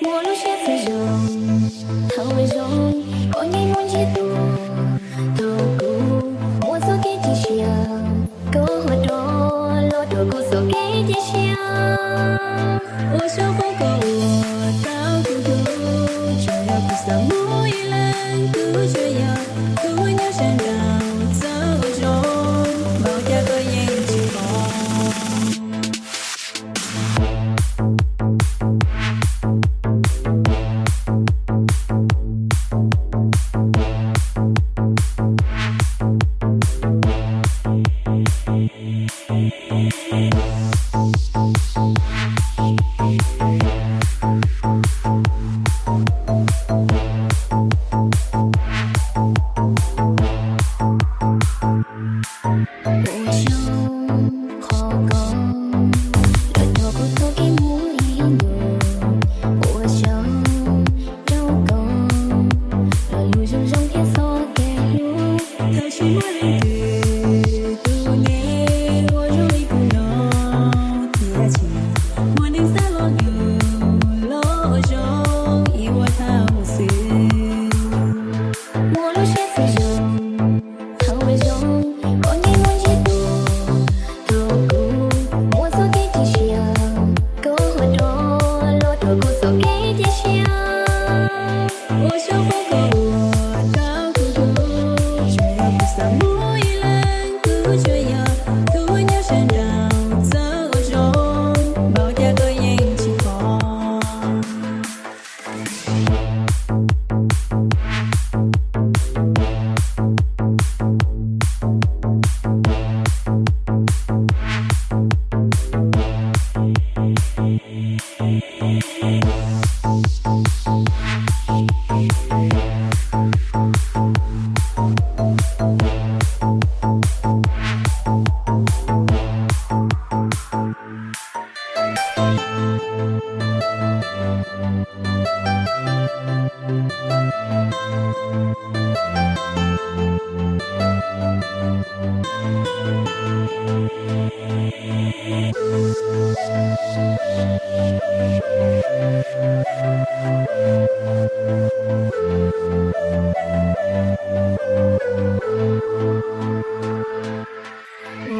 我路线非常，他为容，我眼望几度，透骨，我所给吉祥，够活多，落头骨所给吉祥。我手不够我到孤独，就要不撒木一人，不这样，不鸟山高走中，毛家个眼睛红。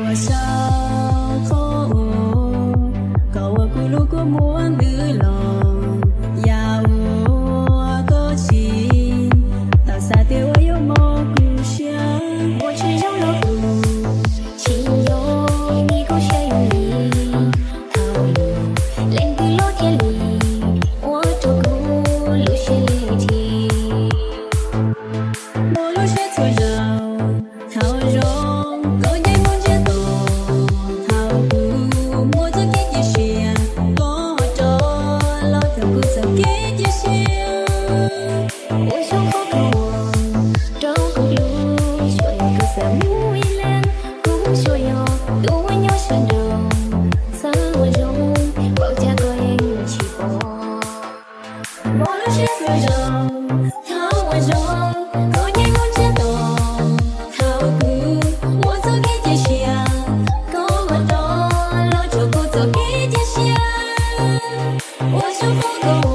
我小口高我咕噜咕莫nữ lòng ya我勾起到沙地我有蘑菇香，我吃肉肉骨，亲友你故乡有你，套路连地落天里，我做骨路线立体，我路线做肉套肉。我想不够。